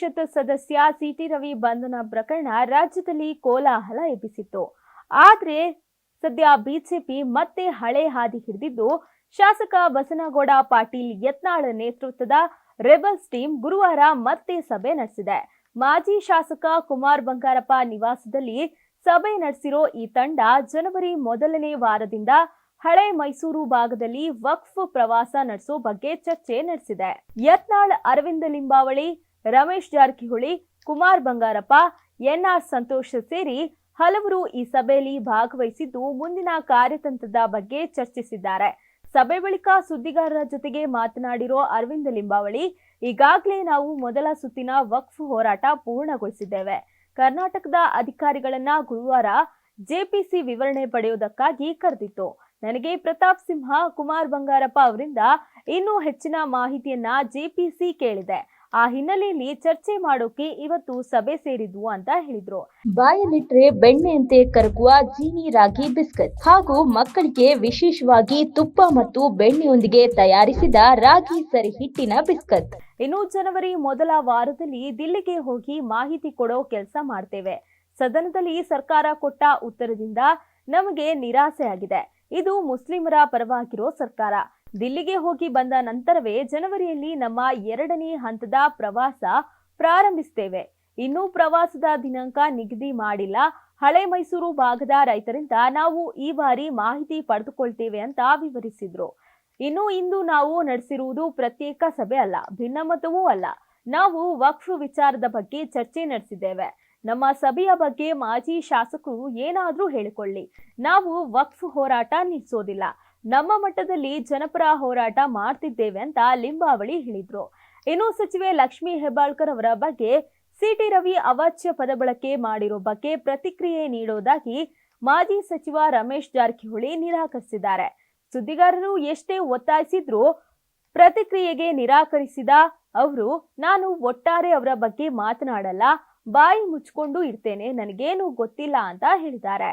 ಪರಿಷತ್ ಸದಸ್ಯ ಸಿಟಿ ರವಿ ಬಂಧನ ಪ್ರಕರಣ ರಾಜ್ಯದಲ್ಲಿ ಕೋಲಾಹಲ ಎಬ್ಬಿಸಿತ್ತು. ಆದರೆ ಸದ್ಯ ಬಿಜೆಪಿ ಮತ್ತೆ ಹಳೆ ಹಾದಿ ಹಿಡಿದಿದ್ದು, ಶಾಸಕ ಬಸನಗೌಡ ಪಾಟೀಲ್ ಯತ್ನಾಳ್ ನೇತೃತ್ವದ ರೆಬಲ್ಸ್ ಟೀಮ್ ಗುರುವಾರ ಮತ್ತೆ ಸಭೆ ನಡೆಸಿದೆ. ಮಾಜಿ ಶಾಸಕ ಕುಮಾರ್ ಬಂಗಾರಪ್ಪ ನಿವಾಸದಲ್ಲಿ ಸಭೆ ನಡೆಸಿರೋ ಈ ತಂಡ ಜನವರಿ ಮೊದಲನೇ ವಾರದಿಂದ ಹಳೆ ಮೈಸೂರು ಭಾಗದಲ್ಲಿ ವಕ್ಫ್ ಪ್ರವಾಸ ನಡೆಸೋ ಬಗ್ಗೆ ಚರ್ಚೆ ನಡೆಸಿದೆ. ಯತ್ನಾಳ್, ಅರವಿಂದ ಲಿಂಬಾವಳಿ, ರಮೇಶ್ ಜಾರಕಿಹೊಳಿ, ಕುಮಾರ್ ಬಂಗಾರಪ್ಪ, ಎನ್ಆರ್ ಸಂತೋಷ್ ಸೇರಿ ಹಲವರು ಈ ಸಭೆಯಲ್ಲಿ ಭಾಗವಹಿಸಿದ್ದು ಮುಂದಿನ ಕಾರ್ಯತಂತ್ರದ ಬಗ್ಗೆ ಚರ್ಚಿಸಿದ್ದಾರೆ. ಸಭೆ ಬಳಿಕ ಸುದ್ದಿಗಾರರ ಜೊತೆಗೆ ಮಾತನಾಡಿರೋ ಅರವಿಂದ ಲಿಂಬಾವಳಿ, ಈಗಾಗಲೇ ನಾವು ಮೊದಲ ಸುತ್ತಿನ ವಕ್ಫ್ ಹೋರಾಟ ಪೂರ್ಣಗೊಳಿಸಿದ್ದೇವೆ. ಕರ್ನಾಟಕದ ಅಧಿಕಾರಿಗಳನ್ನ ಗುರುವಾರ ಜೆಪಿಸಿ ವಿವರಣೆ ಪಡೆಯುವುದಕ್ಕಾಗಿ ಕರೆದಿತ್ತು. ನನಗೆ ಪ್ರತಾಪ್ ಸಿಂಹ, ಕುಮಾರ್ ಬಂಗಾರಪ್ಪ ಅವರಿಂದ ಇನ್ನೂ ಹೆಚ್ಚಿನ ಮಾಹಿತಿಯನ್ನ ಜೆಪಿಸಿ ಕೇಳಿದೆ. ಆ ಹಿನ್ನೆಲೆಯಲ್ಲಿ ಚರ್ಚೆ ಮಾಡೋಕೆ ಇವತ್ತು ಸಭೆ ಸೇರಿದ್ವು ಅಂತ ಹೇಳಿದ್ರು. ಬಾಯಲ್ಲಿಟ್ರೆ ಬೆಣ್ಣೆಯಂತೆ ಕರಗುವ ಜೀನಿ ರಾಗಿ ಬಿಸ್ಕತ್ ಹಾಗೂ ಮಕ್ಕಳಿಗೆ ವಿಶೇಷವಾಗಿ ತುಪ್ಪ ಮತ್ತು ಬೆಣ್ಣೆಯೊಂದಿಗೆ ತಯಾರಿಸಿದ ರಾಗಿ ಸರಿ ಹಿಟ್ಟಿನ ಬಿಸ್ಕತ್. ಇನ್ನು ಜನವರಿ ಮೊದಲ ವಾರದಲ್ಲಿ ದಿಲ್ಲಿಗೆ ಹೋಗಿ ಮಾಹಿತಿ ಕೊಡೋ ಕೆಲಸ ಮಾಡ್ತೇವೆ. ಸದನದಲ್ಲಿ ಸರ್ಕಾರ ಕೊಟ್ಟ ಉತ್ತರದಿಂದ ನಮಗೆ ನಿರಾಸೆ ಆಗಿದೆ. ಇದು ಮುಸ್ಲಿಮರ ಪರವಾಗಿರೋ ಸರ್ಕಾರ. ದಿಲ್ಲಿಗೆ ಹೋಗಿ ಬಂದ ನಂತರವೇ ಜನವರಿಯಲ್ಲಿ ನಮ್ಮ 2ನೇ ಹಂತದ ಪ್ರವಾಸ ಪ್ರಾರಂಭಿಸುತ್ತೇವೆ. ಇನ್ನೂ ಪ್ರವಾಸದ ದಿನಾಂಕ ನಿಗದಿ ಮಾಡಿಲ್ಲ. ಹಳೆ ಮೈಸೂರು ಭಾಗದ ರೈತರಿಂದ ನಾವು ಈ ಬಾರಿ ಮಾಹಿತಿ ಪಡೆದುಕೊಳ್ತೇವೆ ಅಂತ ವಿವರಿಸಿದ್ರು. ಇನ್ನು ಇಂದು ನಾವು ನಡೆಸಿರುವುದು ಪ್ರತ್ಯೇಕ ಸಭೆ ಅಲ್ಲ, ಭಿನ್ನಮತವೂ ಅಲ್ಲ. ನಾವು ವಕ್ಫ್ ವಿಚಾರದ ಬಗ್ಗೆ ಚರ್ಚೆ ನಡೆಸಿದ್ದೇವೆ. ನಮ್ಮ ಸಭೆಯ ಬಗ್ಗೆ ಮಾಜಿ ಶಾಸಕರು ಏನಾದ್ರೂ ಹೇಳಿಕೊಳ್ಳಿ, ನಾವು ವಕ್ಫ್ ಹೋರಾಟ ನಿಲ್ಲಿಸೋದಿಲ್ಲ. ನಮ್ಮ ಮಟ್ಟದಲ್ಲಿ ಜನಪರ ಹೋರಾಟ ಮಾಡ್ತಿದ್ದೇವೆ ಅಂತ ಲಿಂಬಾವಳಿ ಹೇಳಿದ್ರು. ಇನ್ನು ಸಚಿವೆ ಲಕ್ಷ್ಮೀ ಹೆಬ್ಬಾಳ್ಕರ್ ಅವರ ಬಗ್ಗೆ ಸಿಟಿ ರವಿ ಅವಾಚ್ಯ ಪದ ಬಳಕೆ ಮಾಡಿರೋ ಬಗ್ಗೆ ಪ್ರತಿಕ್ರಿಯೆ ನೀಡೋದಾಗಿ ಮಾಜಿ ಸಚಿವ ರಮೇಶ್ ಜಾರಕಿಹೊಳಿ ನಿರಾಕರಿಸಿದ್ದಾರೆ. ಸುದ್ದಿಗಾರರು ಎಷ್ಟೇ ಒತ್ತಾಯಿಸಿದ್ರೂ ಪ್ರತಿಕ್ರಿಯೆಗೆ ನಿರಾಕರಿಸಿದ ಅವರು, ನಾನು ಒಟ್ಟಾರೆ ಅವರ ಬಗ್ಗೆ ಮಾತನಾಡಲ್ಲ, ಬಾಯಿ ಮುಚ್ಕೊಂಡು ಇರ್ತೇನೆ, ನನಗೇನು ಗೊತ್ತಿಲ್ಲ ಅಂತ ಹೇಳಿದ್ದಾರೆ.